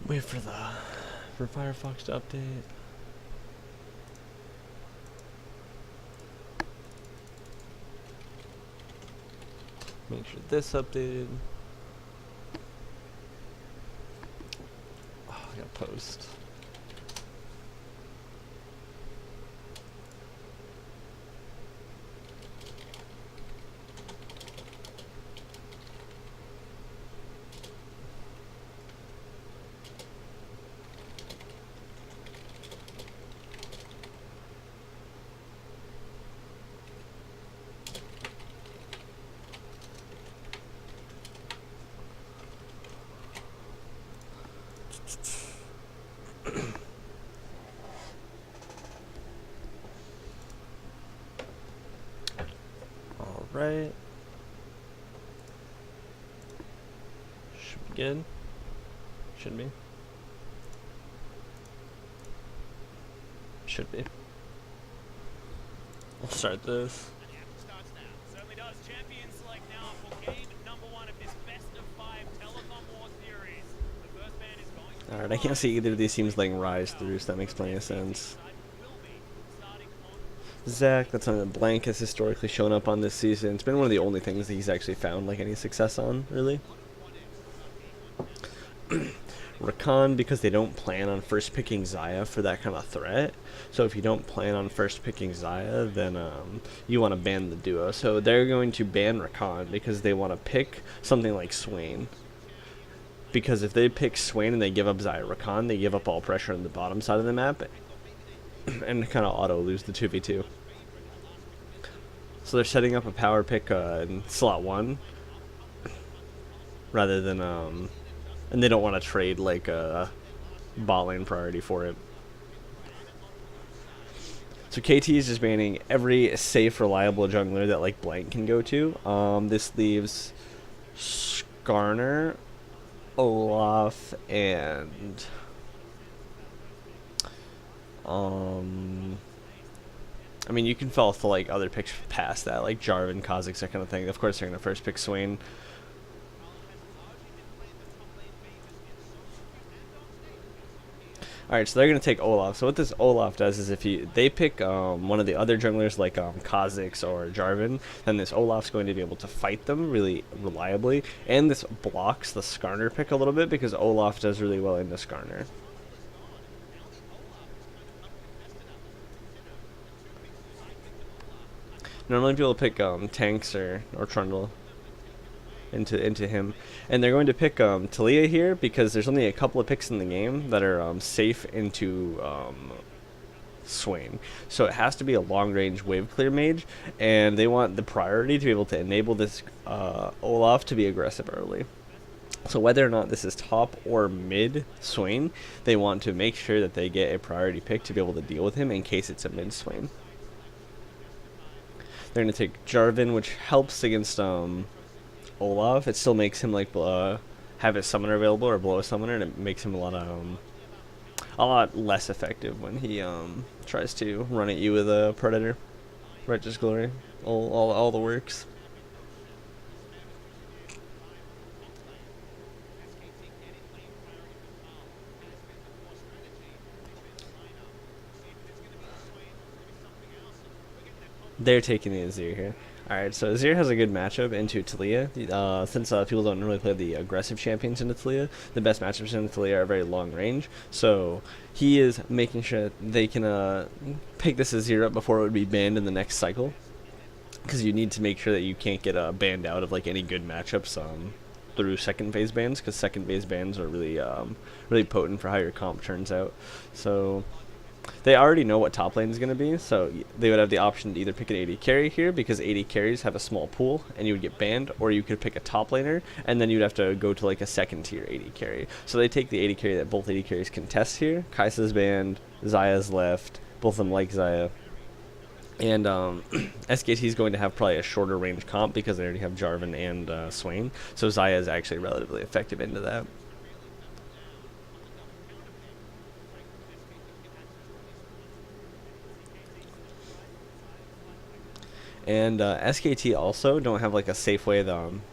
Wait for Firefox to update. Make sure this updated. Oh, I gotta post. All right. Should be good. Should be. Should be. We'll start this. Alright, I can't see either of these teams letting Rise through, so that makes plenty of sense. Zach, that's something that Blank has historically shown up on this season. It's been one of the only things that he's actually found like any success on, really. Rakan, because they don't plan on first picking Xayah for that kind of threat. So if you don't plan on first picking Xayah, then you want to ban the duo. So they're going to ban Rakan because they want to pick something like Swain. Because if they pick Swain and they give up Xayah Rakan, they give up all pressure on the bottom side of the map and kind of auto lose the 2v2. So they're setting up a power pick in slot 1 rather than and they don't want to trade like a bot lane priority for it. So KT is just banning every safe, reliable jungler that like Blank can go to. This leaves Skarner, Olaf, and I mean, you can fall to like other picks past that, like Jarvan, Kha'Zix, that kind of thing. Of course, they're gonna first pick Swain. Alright, so they're going to take Olaf. So what this Olaf does is if they pick one of the other junglers like Kha'Zix or Jarvan, then this Olaf's going to be able to fight them really reliably. And this blocks the Skarner pick a little bit because Olaf does really well into Skarner. Normally people pick tanks or Trundle into him, and they're going to pick Talia here because there's only a couple of picks in the game that are safe into Swain, so it has to be a long-range wave clear mage, and they want the priority to be able to enable this Olaf to be aggressive early. So whether or not this is top or mid Swain, they want to make sure that they get a priority pick to be able to deal with him in case it's a mid Swain. They're going to take Jarvan, which helps against Olaf. It still makes him like have his summoner available or blow a summoner, and it makes him a lot less effective when he tries to run at you with a predator. Righteous Glory, all the works. They're taking the Azir here. Alright, so Azir has a good matchup into Talia. Since people don't really play the aggressive champions into Talia, the best matchups into Talia are very long range. So he is making sure that they can pick this Azir up before it would be banned in the next cycle. Because you need to make sure that you can't get banned out of like any good matchups through second phase bans, because second phase bans are really potent for how your comp turns out. So they already know what top lane is going to be, so they would have the option to either pick an AD carry here, because AD carries have a small pool and you would get banned, or you could pick a top laner and then you'd have to go to like a second tier AD carry. So they take the AD carry that both AD carries can test here. Kai'Sa's banned, Xayah's left, both of them like Xayah. And SKT is going to have probably a shorter range comp because they already have Jarvan and Swain, so Xayah is actually relatively effective into that. And SKT also don't have like a safe way.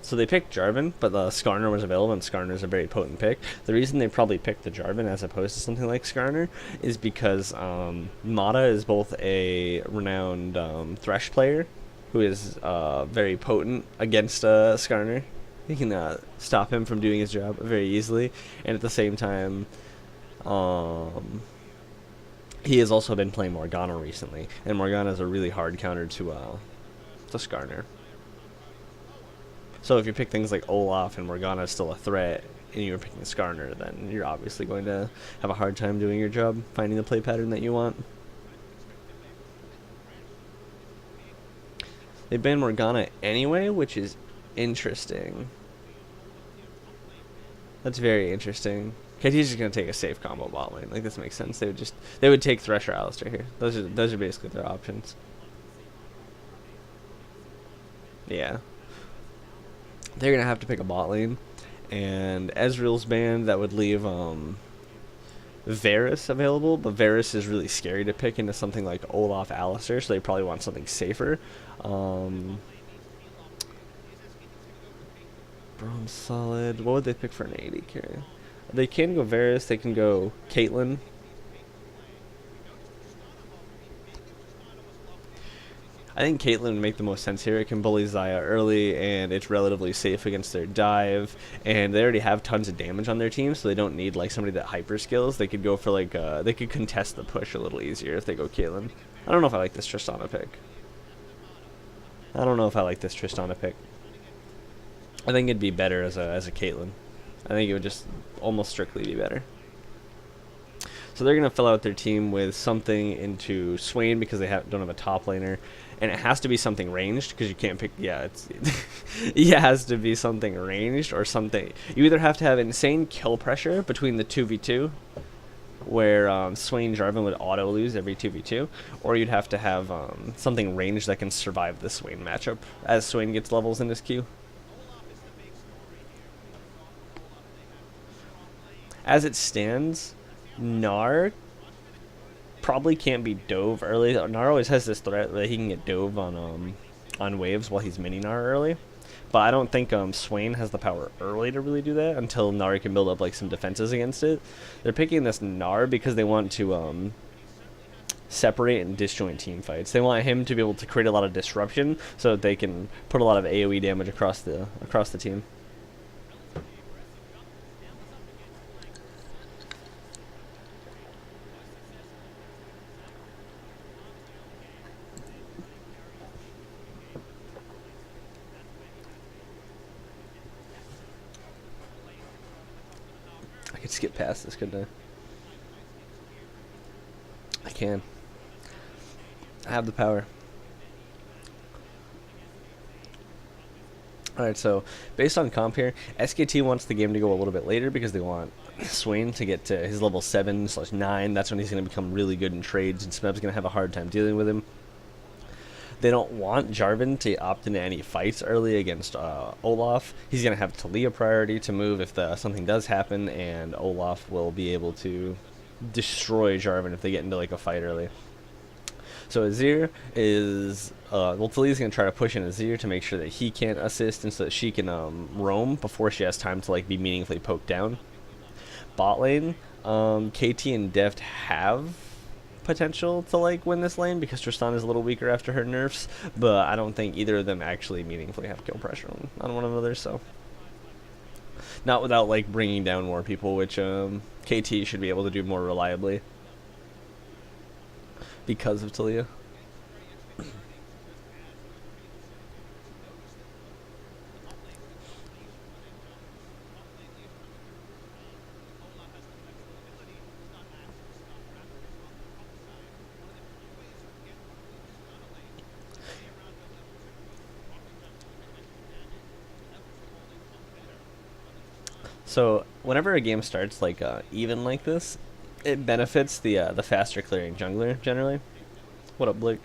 So they picked Jarvan, but Skarner was available, and Skarner is a very potent pick. The reason they probably picked the Jarvan as opposed to something like Skarner is because Mata is both a renowned Thresh player who is very potent against Skarner. He can stop him from doing his job very easily, and at the same time, he has also been playing Morgana recently, and Morgana is a really hard counter to Skarner. So if you pick things like Olaf and Morgana is still a threat, and you're picking Skarner, then you're obviously going to have a hard time doing your job, finding the play pattern that you want. They banned Morgana anyway, which is interesting. That's very interesting. KT's just gonna take a safe combo bot lane. Like, this makes sense. They would take Thresh or Alistar here. Those are basically their options. Yeah. They're gonna have to pick a bot lane, and Ezreal's banned. That would leave Varus available, but Varus is really scary to pick into something like Olaf Alistar, so they probably want something safer. Bronze solid. What would they pick for an AD carry? They can go Varus. They can go Caitlyn. I think Caitlyn would make the most sense here. It can bully Xayah early, and it's relatively safe against their dive. And they already have tons of damage on their team, so they don't need like somebody that hyper skills. They could go for like they could contest the push a little easier if they go Caitlyn. I don't know if I like this Tristana pick. I think it'd be better as a Caitlyn. I think it would just almost strictly be better. So they're going to fill out their team with something into Swain because they don't have a top laner. And it has to be something ranged because you can't pick... Yeah, it has to be something ranged or something... You either have to have insane kill pressure between the 2v2, where Swain Jarvan would auto-lose every 2v2, or you'd have to have something ranged that can survive the Swain matchup as Swain gets levels in his queue. As it stands, Gnar probably can't be dove early. Gnar always has this threat that he can get dove on waves while he's mini Gnar early. But I don't think Swain has the power early to really do that until Gnar can build up like some defenses against it. They're picking this Gnar because they want to separate and disjoint team fights. They want him to be able to create a lot of disruption so that they can put a lot of AoE damage across the team. I could skip past this, couldn't I? I can. I have the power. Alright, so based on comp here, SKT wants the game to go a little bit later because they want Swain to get to his level 7/9. That's when he's going to become really good in trades, and Smeb's going to have a hard time dealing with him. They don't want Jarvan to opt into any fights early against Olaf. He's going to have Talia priority to move if something does happen, and Olaf will be able to destroy Jarvan if they get into like a fight early. So Azir is... Talia's going to try to push in Azir to make sure that he can't assist and so that she can roam before she has time to like be meaningfully poked down. Bot lane, KT and Deft have potential to like win this lane because Tristana is a little weaker after her nerfs, but I don't think either of them actually meaningfully have kill pressure on one another, so not without like bringing down more people, which KT should be able to do more reliably because of Talia. So whenever a game starts like even like this, it benefits the faster clearing jungler generally. What up, Blake?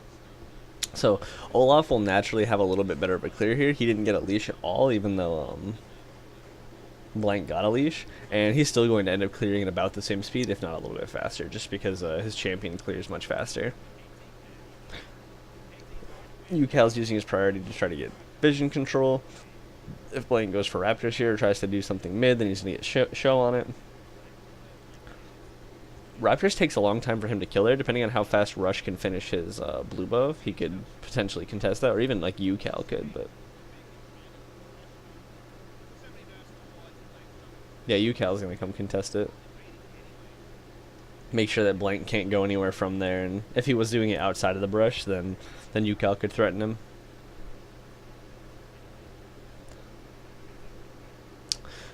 So Olaf will naturally have a little bit better of a clear here. He didn't get a leash at all, even though Blank got a leash, and he's still going to end up clearing at about the same speed, if not a little bit faster, just because his champion clears much faster. UCal's using his priority to try to get vision control. If Blank goes for Raptors here or tries to do something mid, then he's going to get show on it. Raptors takes a long time for him to kill there. Depending on how fast Rush can finish his blue buff, he could potentially contest that, or even like UCal could, but... Yeah, UCal's going to come contest it. Make sure that Blank can't go anywhere from there, and if he was doing it outside of the brush, then UCal could threaten him.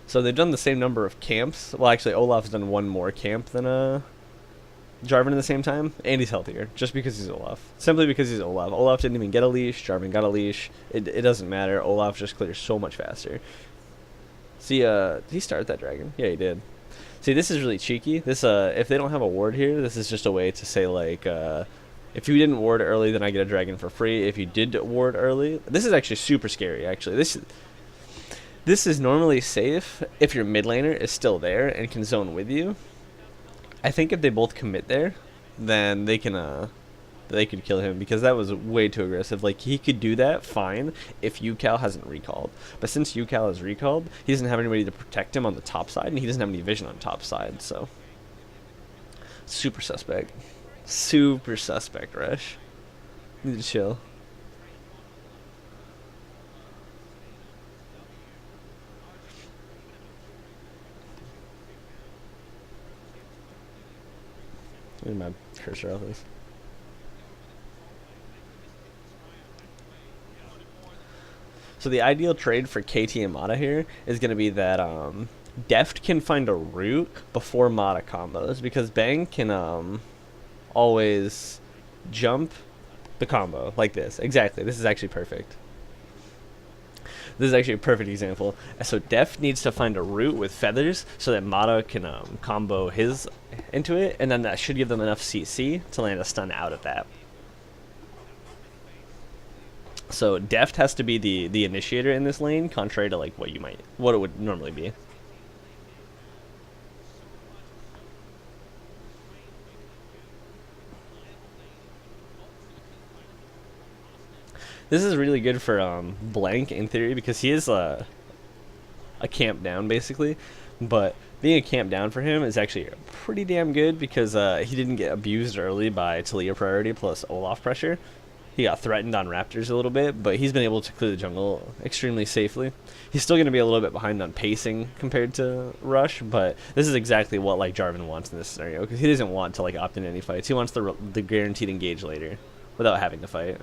So they've done the same number of camps. Well, actually, Olaf's done one more camp than Jarvan at the same time, and he's healthier, just because he's Olaf. Simply because he's Olaf. Olaf didn't even get a leash, Jarvan got a leash. It doesn't matter. Olaf just clears so much faster. See, did he start that dragon? Yeah, he did. See, this is really cheeky. This, if they don't have a ward here, this is just a way to say, like, if you didn't ward early, then I get a dragon for free. If you did ward early, this is actually super scary, actually. This is normally safe if your mid laner is still there and can zone with you. I think if they both commit there, then they could kill him, because that was way too aggressive. Like, he could do that fine if UCal hasn't recalled. But since UCal has recalled, he doesn't have anybody to protect him on the top side, and he doesn't have any vision on top side, so... Super suspect. Super suspect, Rush. Need to chill. Where's my cursor off this? So the ideal trade for KT and Mata here is going to be that Deft can find a root before Mata combos, because Bang can always jump the combo like this. Exactly. This is actually perfect. This is actually a perfect example. So Deft needs to find a root with feathers so that Mata can combo his into it, and then that should give them enough CC to land a stun out of that. So Deft has to be the initiator in this lane, contrary to like what it would normally be. This is really good for Blank in theory, because he is a camp down basically, but being a camp down for him is actually pretty damn good, because he didn't get abused early by Talia priority plus Olaf pressure. He got threatened on Raptors a little bit, but he's been able to clear the jungle extremely safely. He's still going to be a little bit behind on pacing compared to Rush, but this is exactly what like Jarvan wants in this scenario, because he doesn't want to like opt in any fights. He wants the guaranteed engage later without having to fight.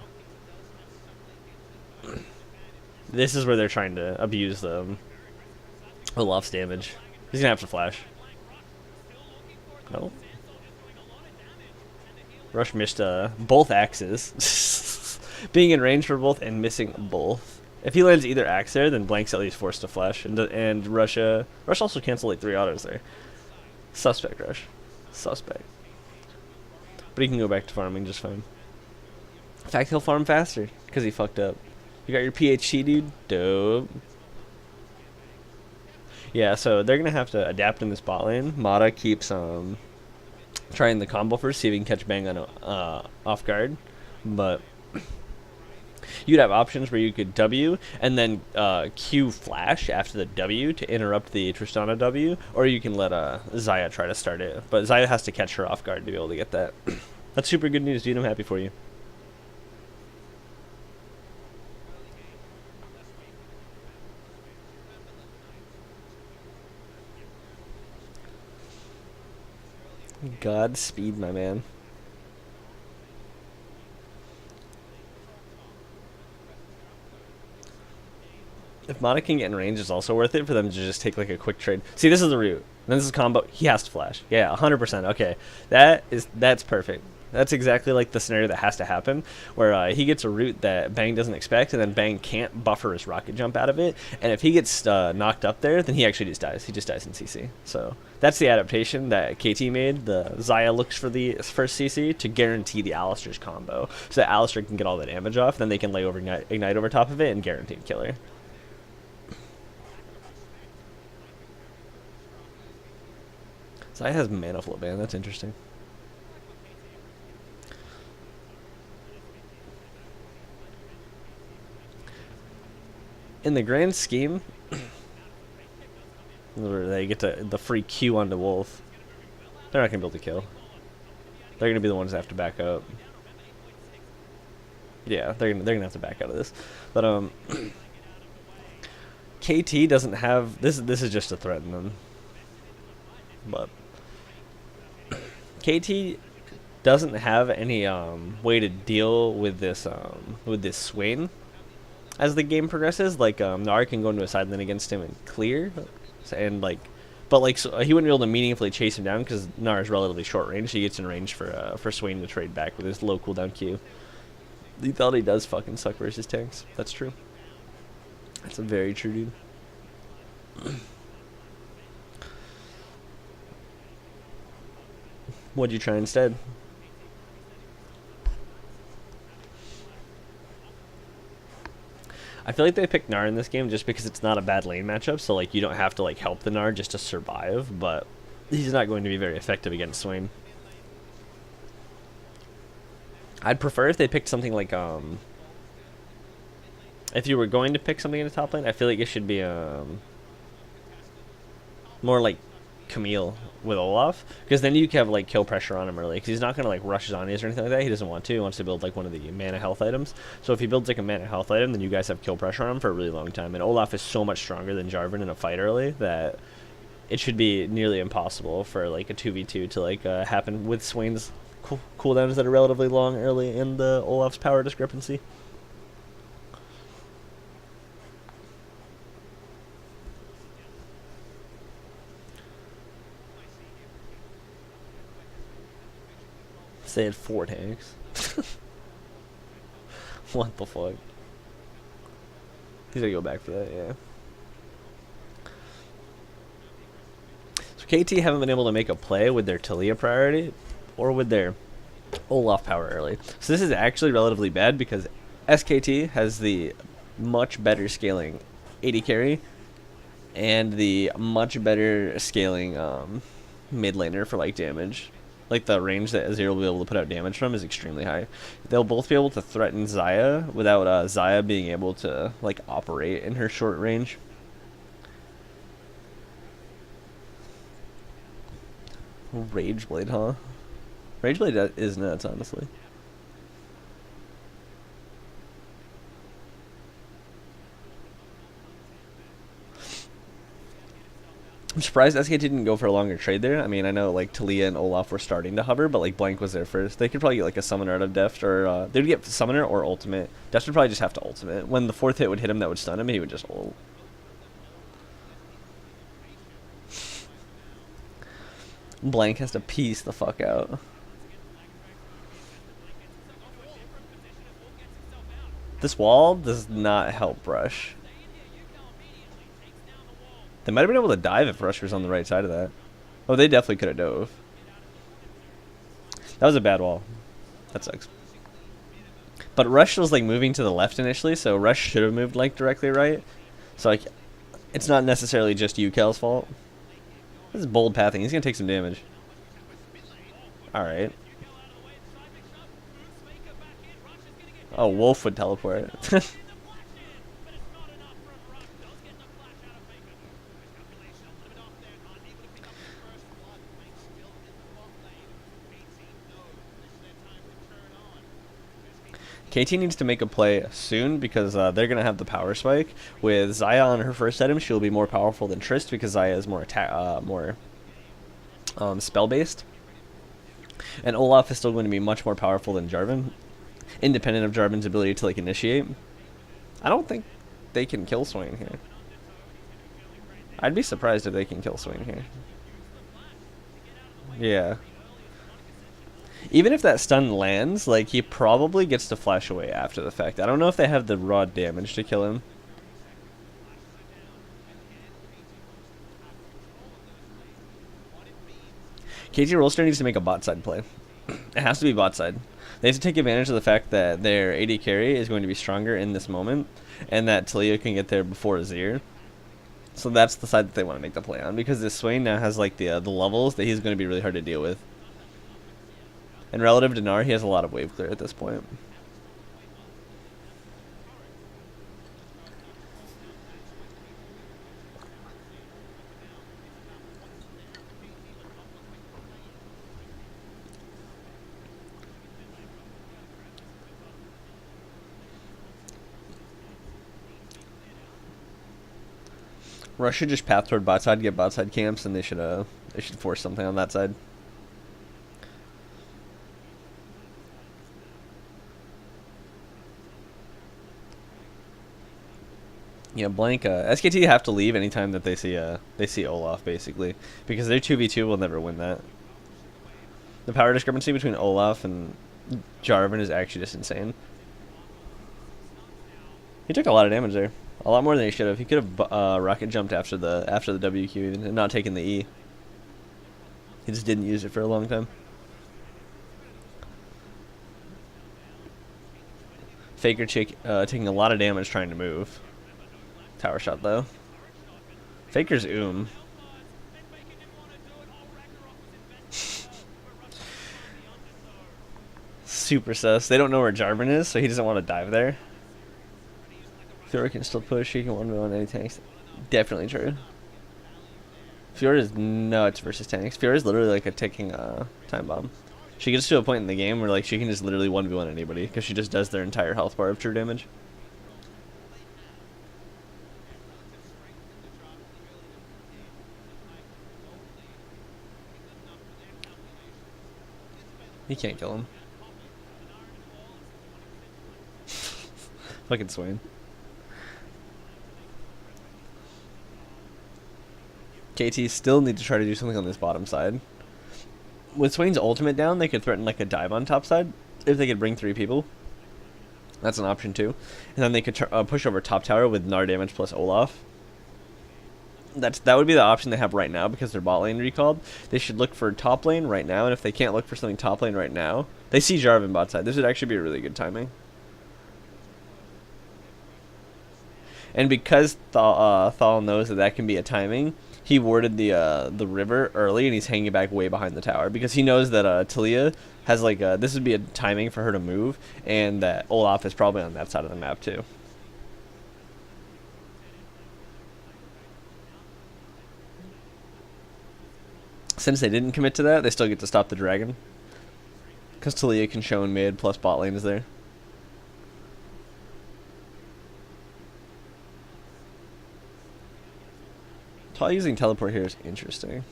This is where they're trying to abuse Olaf's damage. He's gonna have to flash. No. Rush missed both axes. Being in range for both and missing both. If he lands either axe there, then Blank's at least forced to flash. And Rush also canceled like 3 autos there. Suspect, Rush. Suspect. But he can go back to farming just fine. In fact, he'll farm faster because he fucked up. You got your PhD, dude? Dope. Yeah, so they're going to have to adapt in this bot lane. Mata keeps trying the combo first, see if he can catch Bang on off guard. But you'd have options where you could W and then Q flash after the W to interrupt the Tristana W, or you can let Xayah try to start it. But Xayah has to catch her off guard to be able to get that. That's super good news, dude. I'm happy for you. Godspeed, my man. If Mata can get in range, it's also worth it for them to just take like a quick trade. See, this is the root. Then this is combo. He has to flash. Yeah, 100%. Okay, that's perfect. That's exactly like the scenario that has to happen, where he gets a root that Bang doesn't expect, and then Bang can't buffer his rocket jump out of it. And if he gets knocked up there, then he actually just dies. He just dies in CC. So that's the adaptation that KT made. The Xayah looks for the first CC to guarantee the Alistar's combo, so that Alistar can get all the damage off. Then they can lay over ignite over top of it and guaranteed killer. Xayah has mana flow ban. That's interesting. in the grand scheme, where they get to the free Q onto Wolf, they're not gonna be able to kill. They're gonna be the ones that have to back up. Yeah, they're gonna have to back out of this. But KT doesn't have this. This is just to threaten them. But KT doesn't have any way to deal with this Swain as the game progresses. Like Nara can go into a side lane against him and clear, and like, but like so he wouldn't be able to meaningfully chase him down because Nara's relatively short range. So he gets in range for Swain to trade back with his low cooldown Q. Lethality does fucking suck versus tanks. That's true. That's a very true, dude. What'd you try instead? I feel like they picked Gnar in this game just because it's not a bad lane matchup, so like you don't have to like help the Gnar just to survive, but he's not going to be very effective against Swain. I'd prefer if they picked something like if you were going to pick something in the top lane, I feel like it should be more like Camille with Olaf, because then you can have like kill pressure on him early, because he's not going to like rush zombies or anything like that. He doesn't want to. He wants to build like one of the mana health items. So if he builds like a mana health item, then you guys have kill pressure on him for a really long time. And Olaf is so much stronger than Jarvan in a fight early that it should be nearly impossible for like a 2v2 to like happen with Swain's cooldowns that are relatively long early in the Olaf's power discrepancy. They had 4 tanks. What the fuck? He's gonna go back for that, yeah. So KT haven't been able to make a play with their Talia priority or with their Olaf power early. So this is actually relatively bad because SKT has the much better scaling AD carry and the much better scaling mid laner for like damage. Like the range that Azir will be able to put out damage from is extremely high. They'll both be able to threaten Xayah without Xayah being able to like operate in her short range. Rageblade, huh? Rageblade is nuts, honestly. I'm surprised SKT didn't go for a longer trade there. I mean, I know like Talia and Olaf were starting to hover, but like Blank was there first. They could probably get like a summoner out of Deft, or they would get summoner or ultimate. Deft would probably just have to ultimate. When the 4th hit would hit him that would stun him, he would just ult. Blank has to piece the fuck out. This wall does not help Rush. They might have been able to dive if Rush was on the right side of that. Oh, they definitely could have dove. That was a bad wall. That sucks. But Rush was like moving to the left initially, so Rush should have moved like directly right. So like, it's not necessarily just UCal's fault. This is bold pathing. He's gonna take some damage. All right. Oh, Wolf would teleport. KT needs to make a play soon because they're going to have the power spike. With Xayah on her first item, she'll be more powerful than Trist because Xayah is more spell-based. And Olaf is still going to be much more powerful than Jarvan, independent of Jarvan's ability to like initiate. I don't think they can kill Swain here. I'd be surprised if they can kill Swain here. Yeah. Even if that stun lands, like, he probably gets to flash away after the fact. I don't know if they have the raw damage to kill him. KT Rolster needs to make a bot side play. It has to be bot side. They have to take advantage of the fact that their AD carry is going to be stronger in this moment, and that Talia can get there before Azir. So that's the side that they want to make the play on, because this Swain now has like the levels that he's going to be really hard to deal with. And relative to Gnar, he has a lot of wave clear at this point. Rush should just path toward bot side, get bot side camps, and they should force something on that side. Yeah, blank. SKT have to leave anytime that they see Olaf, basically, because their 2v2 will never win that. The power discrepancy between Olaf and Jarvan is actually just insane. He took a lot of damage there, a lot more than he should have. He could have rocket jumped after the WQ even, and not taken the E. He just didn't use it for a long time. Faker taking a lot of damage trying to move. Tower shot though. Faker's super sus. They don't know where Jarvan is, so he doesn't want to dive there. Fiora can still push. He can 1v1 any tanks. Definitely true. Fiora is nuts versus tanks. Fiora is literally like a ticking time bomb. She gets to a point in the game where like she can just literally 1v1 anybody because she just does their entire health bar of true damage. He can't kill him. Fucking Swain. KT still need to try to do something on this bottom side. With Swain's ultimate down, they could threaten like a dive on top side if they could bring 3 people. That's an option too. And then they could push over top tower with Gnar damage plus Olaf. That would be the option they have right now because their bot lane recalled. They should look for top lane right now, and if they can't look for something top lane right now, they see Jarvan bot side. This would actually be a really good timing. And because Thal knows that can be a timing, he warded the river early, and he's hanging back way behind the tower because he knows that Talia has like this would be a timing for her to move, and that Olaf is probably on that side of the map too. Since they didn't commit to that, they still get to stop the dragon. Because Talia can show in mid, plus bot lane is there. Talia using teleport here is interesting.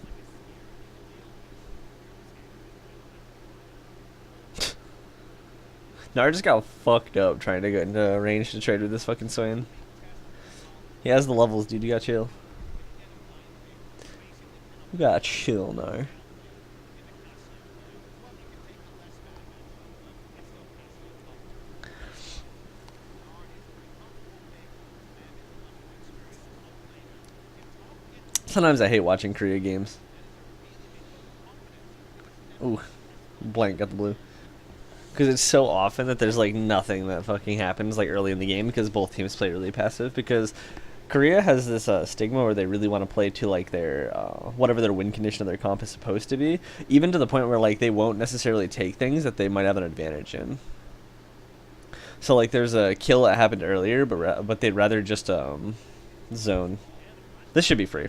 Gnar just got fucked up trying to get into range to trade with this fucking Swain. He has the levels, dude. You gotta chill. You gotta chill, Gnar. Sometimes I hate watching Korea games. Ooh, blank got the blue. Because it's so often that there's like nothing that fucking happens like early in the game because both teams play really passive. Because Korea has this stigma where they really want to play to like their whatever their win condition of their comp is supposed to be, even to the point where like they won't necessarily take things that they might have an advantage in. So like there's a kill that happened earlier, but they'd rather just zone. This should be free.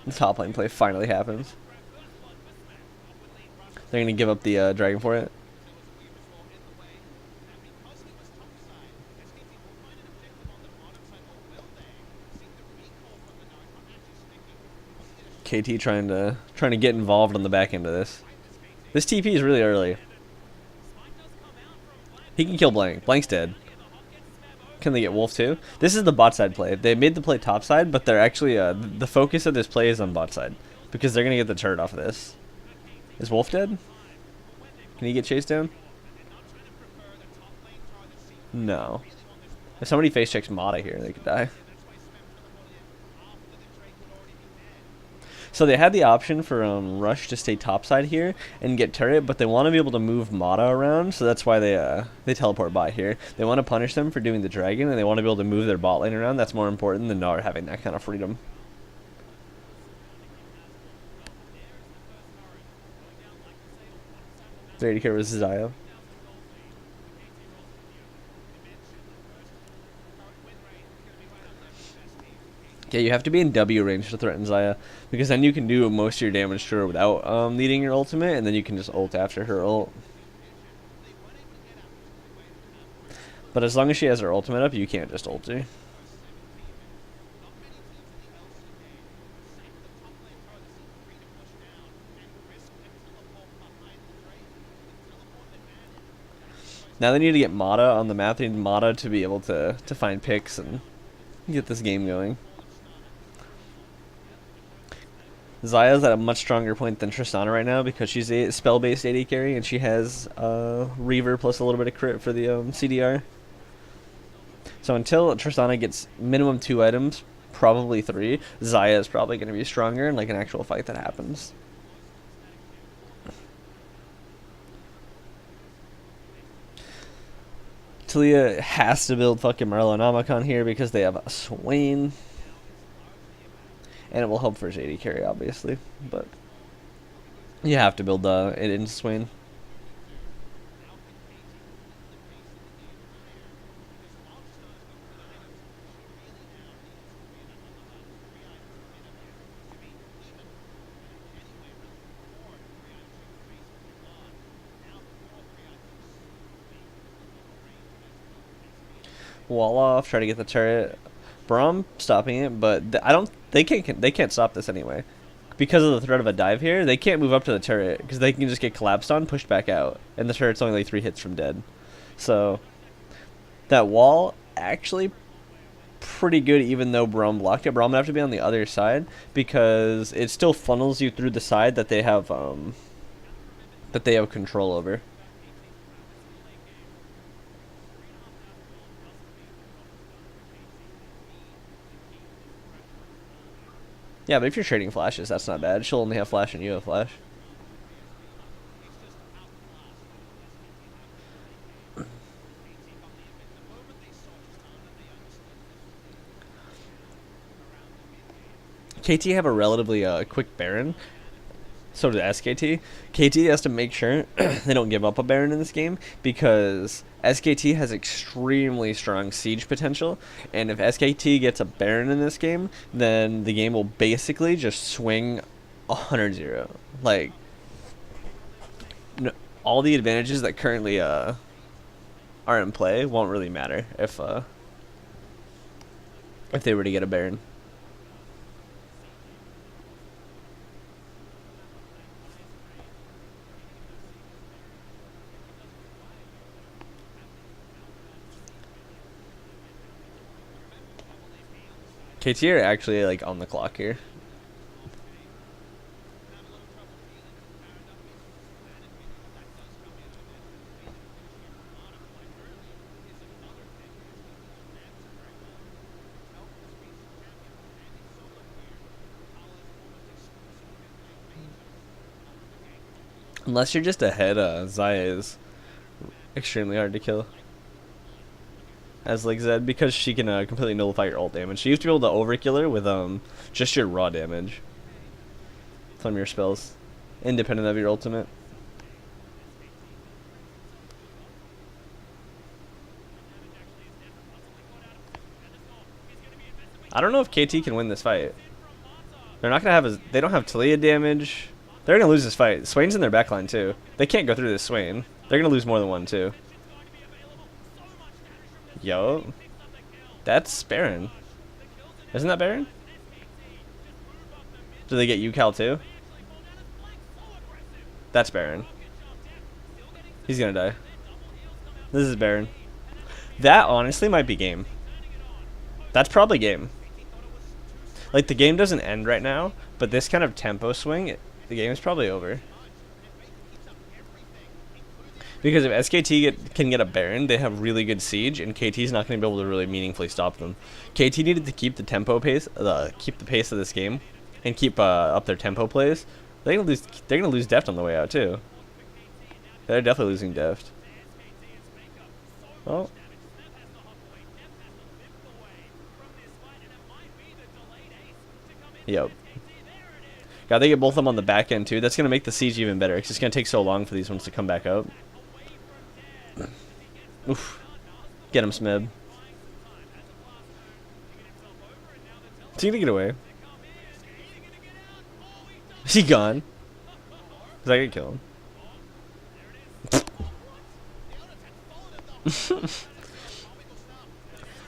The top lane play finally happens. They're gonna give up the dragon for it. KT trying to get involved on the back end of this. This TP is really early. He can kill Blank. Blank's dead. Can they get Wolf too? This is the bot side play. They made the play top side, but they're actually the focus of this play is on bot side because they're gonna get the turret off of this. Is Wolf dead? Can he get chased down? No. If somebody face checks Mata here, they could die. So they had the option for Rush to stay topside here and get turret, but they want to be able to move Mata around, so that's why they teleport by here. They want to punish them for doing the dragon, and they want to be able to move their bot lane around. That's more important than Gnar having that kind of freedom. Very care with Zaya. Yeah, you have to be in W range to threaten Zaya, because then you can do most of your damage to her without needing your ultimate, and then you can just ult after her ult. But as long as she has her ultimate up, you can't just ult her. Now they need to get Mata on the map. They need Mata to be able to find picks and get this game going. Zaya's at a much stronger point than Tristana right now because she's a spell-based AD carry and she has Reaver plus a little bit of crit for the CDR. So until Tristana gets minimum 2 items, probably 3, Zaya is probably going to be stronger in like an actual fight that happens. Talia has to build fucking Marlonomicon here because they have a Swain. And it will help for his AD carry, obviously. But you have to build it into Swain. Wall off, try to get the turret. Braum stopping it, but they can't stop this anyway. Because of the threat of a dive here, they can't move up to the turret because they can just get collapsed on, pushed back out, and the turret's only like 3 hits from dead. So that wall actually pretty good, even though Braum blocked it. Braum would have to be on the other side because it still funnels you through the side that they have control over. Yeah, but if you're trading flashes, that's not bad. She'll only have flash and you have flash. KT have a relatively quick Baron. So does SKT. KT has to make sure they don't give up a Baron in this game because SKT has extremely strong siege potential, and if SKT gets a Baron in this game, then the game will basically just swing 100-0. Like, no, all the advantages that currently are in play won't really matter if they were to get a Baron. KT are actually like on the clock here. Unless you're just ahead, Zaya is extremely hard to kill. As like Zed, because she can completely nullify your ult damage. She used to be able to overkill her with just your raw damage from your spells, independent of your ultimate. I don't know if KT can win this fight. They're not gonna have they don't have Talia damage. They're gonna lose this fight. Swain's in their backline too. They can't go through this Swain. They're gonna lose more than one too. Yo, that's Baron. Isn't that Baron? Do they get UCal too? That's Baron. He's gonna die. This is Baron. That honestly might be game. That's probably game. Like, the game doesn't end right now, but this kind of tempo swing, the game is probably over. Because if SKT can get a Baron, they have really good siege, and KT's not going to be able to really meaningfully stop them. KT needed to keep the tempo pace, keep the pace of this game, and keep up their tempo plays. They're gonna lose Deft on the way out too. They're definitely losing Deft. Oh. Yep. God, they get both of them on the back end too. That's gonna make the siege even better. It's just gonna take so long for these ones to come back up. Oof. Get him, Smib. Is he gonna get away? Is he gone? Is I gonna kill him?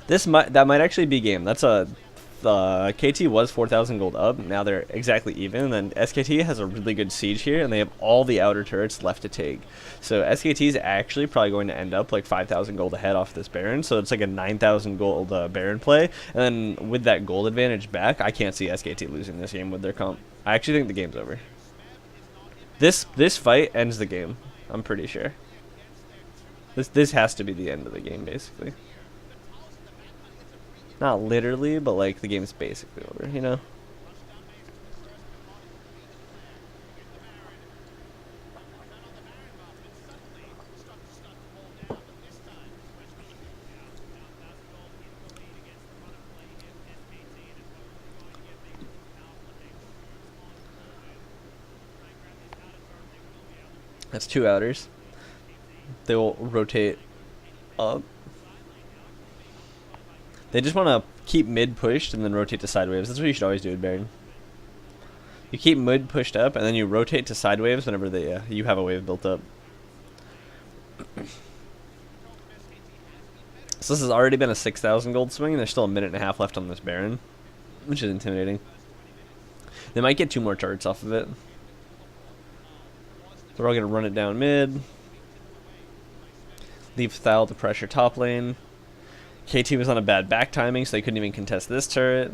That might actually be game. That's a KT was 4,000 gold up. Now they're exactly even. And then SKT has a really good siege here, and they have all the outer turrets left to take. So SKT is actually probably going to end up like 5,000 gold ahead off this Baron. So it's like a 9,000 gold Baron play. And then with that gold advantage back, I can't see SKT losing this game with their comp. I actually think the game's over. This fight ends the game. I'm pretty sure. This has to be the end of the game, basically. Not literally, but like the game's basically over, you know? That's 2 outers. They will rotate up. They just want to keep mid pushed and then rotate to side waves. That's what you should always do with Baron. You keep mid pushed up and then you rotate to side waves whenever they you have a wave built up. So this has already been a 6,000 gold swing, and there's still a minute and a half left on this Baron, which is intimidating. They might get 2 more turrets off of it. They're all going to run it down mid. Leave Thal to pressure top lane. KT was on a bad back timing, so they couldn't even contest this turret.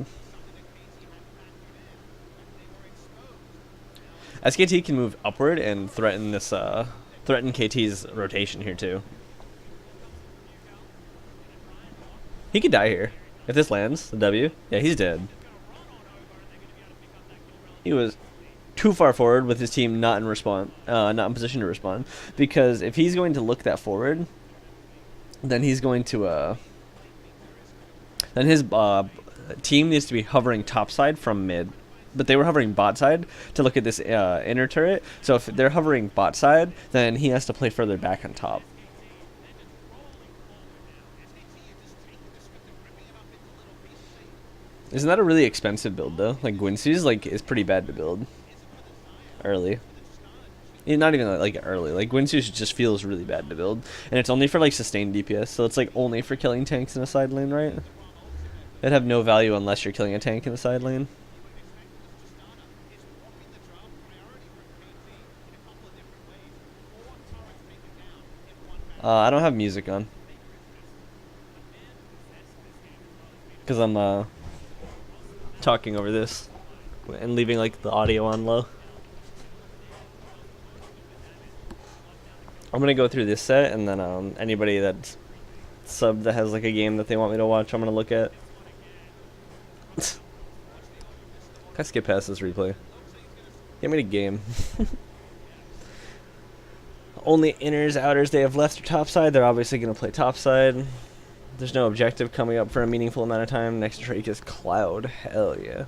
SKT can move upward and threaten this threaten KT's rotation here too. He could die here if this lands the W. Yeah, he's dead. He was too far forward with his team not in position to respond, because if he's going to look that forward, then he's going to then his team needs to be hovering topside from mid, but they were hovering bot side to look at this inner turret. So if they're hovering bot side, then he has to play further back on top. Isn't that a really expensive build though? Like Gwynsu's is pretty bad to build early. Not even like early. Like Gwynsu's just feels really bad to build, and it's only for like sustained DPS. So it's like only for killing tanks in a side lane, right? It'd have no value unless you're killing a tank in the side lane. I don't have music on because I'm talking over this and leaving like the audio on low. I'm gonna go through this set, and then anybody that's sub that has like a game that they want me to watch, I'm gonna look at. I skip past this replay. Give me the game. Only inners, outers they have left are topside. They're obviously gonna play topside. There's no objective coming up for a meaningful amount of time. Next Drake is Cloud. Hell yeah.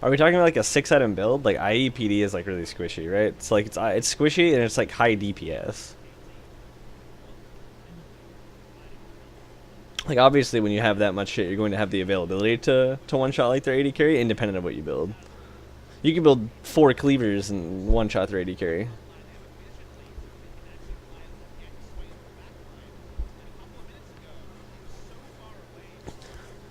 Are we talking about like a 6-item build? Like IEPD is like really squishy, right? It's like it's squishy and it's like high DPS. Like obviously when you have that much shit, you're going to have the availability to one-shot like their 80 carry, independent of what you build. You can build 4 cleavers and one-shot their 80 carry.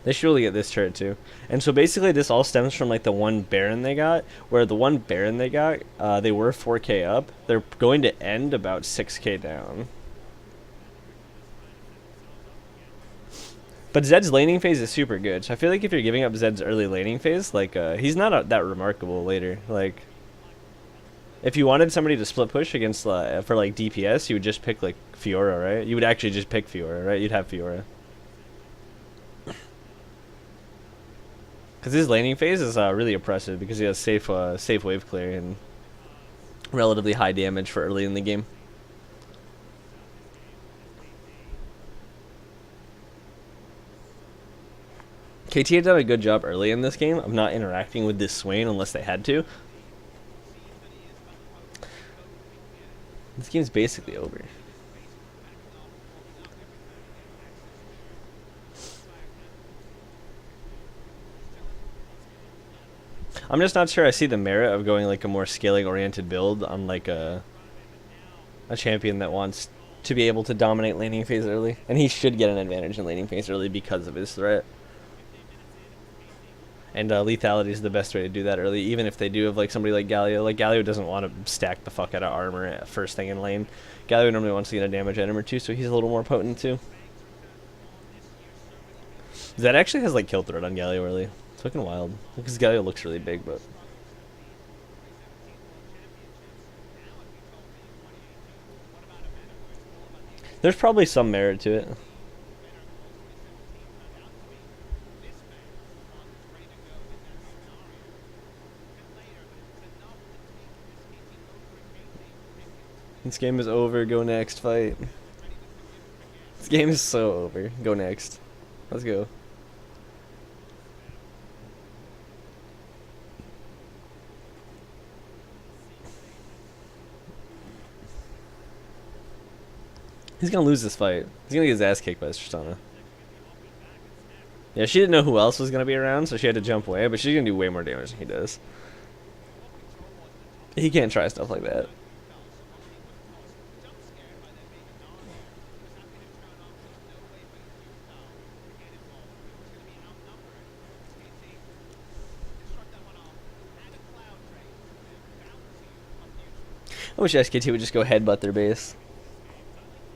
They should really get this turret too. And so basically this all stems from like the one Baron they got, where the one Baron they got, they were 4k up. They're going to end about 6k down. But Zed's laning phase is super good. So I feel like if you're giving up Zed's early laning phase, like he's not that remarkable later. Like if you wanted somebody to split push against for like DPS, you would just pick like Fiora, right? You would actually just pick Fiora, right? You'd have Fiora. Because his laning phase is really oppressive because he has safe wave clear and relatively high damage for early in the game. KT had done a good job early in this game of not interacting with this Swain unless they had to. This game's basically over. I'm just not sure I see the merit of going like a more scaling oriented build on like a champion that wants to be able to dominate laning phase early, and he should get an advantage in laning phase early because of his threat. And lethality is the best way to do that early, even if they do have like somebody like Galio. Like Galio doesn't want to stack the fuck out of armor at first thing in lane. Galio normally wants to get a damage item or two, so he's a little more potent too. Zed actually has like kill threat on Galio early. It's fucking wild because Galio looks really big, but there's probably some merit to it. This game is over. Go next. Fight. This game is so over. Go next. Let's go. He's gonna lose this fight. He's gonna get his ass kicked by this Tristana. Yeah, she didn't know who else was gonna be around, so she had to jump away, but she's gonna do way more damage than he does. He can't try stuff like that. I wish SKT would just go headbutt their base.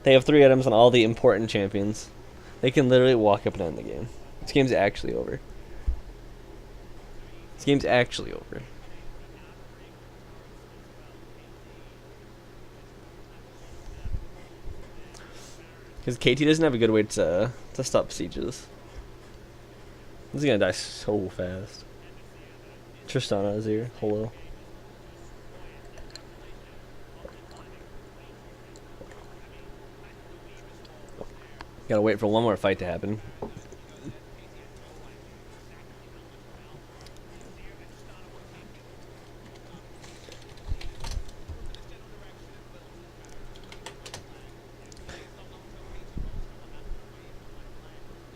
They have 3 items on all the important champions. They can literally walk up and end the game. This game's actually over. This game's actually over. Because KT doesn't have a good way to stop sieges. This is gonna die so fast. Tristana is here. Hello. Gotta wait for one more fight to happen.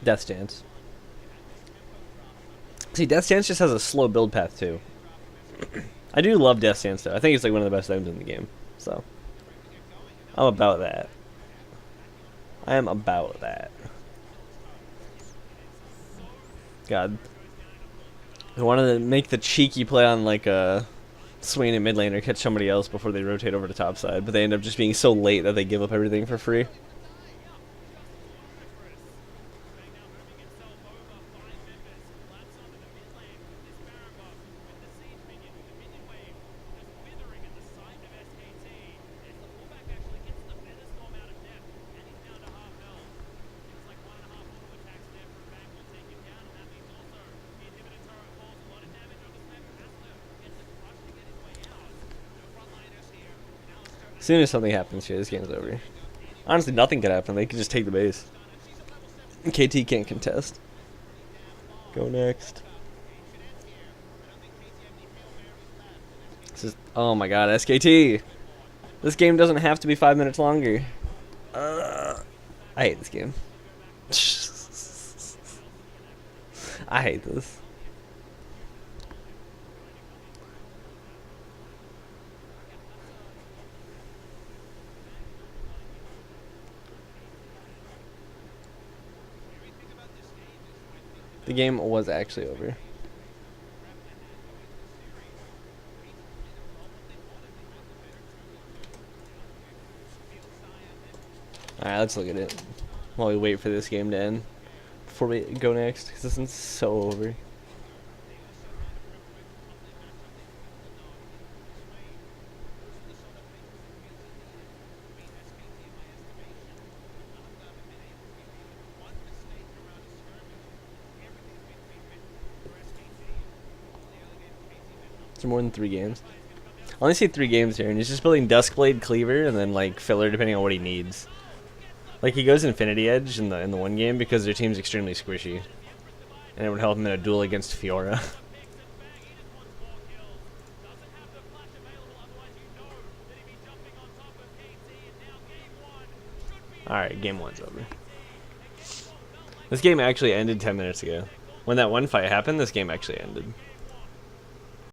Death Stance. See, Death Stance just has a slow build path too. I do love Death Stance though. I think it's like one of the best items in the game. So I'm about that. I am about that. God. I wanted to make the cheeky play on like a Swain in mid lane or catch somebody else before they rotate over to top side, but they end up just being so late that they give up everything for free. As soon as something happens here, this game's over. Honestly, nothing could happen. They could just take the base. KT can't contest. Go next. This is, oh my god, SKT! This game doesn't have to be 5 minutes longer. I hate this game. I hate this. The game was actually over. Alright, let's look at it while we wait for this game to end before we go next, because this one's so over. It's more than 3 games. I only see 3 games here, and he's just building Duskblade, Cleaver, and then like filler depending on what he needs. Like he goes Infinity Edge in the one game because their team's extremely squishy, and it would help him in a duel against Fiora. Alright, game 1's over. This game actually ended 10 minutes ago. When that one fight happened, this game actually ended.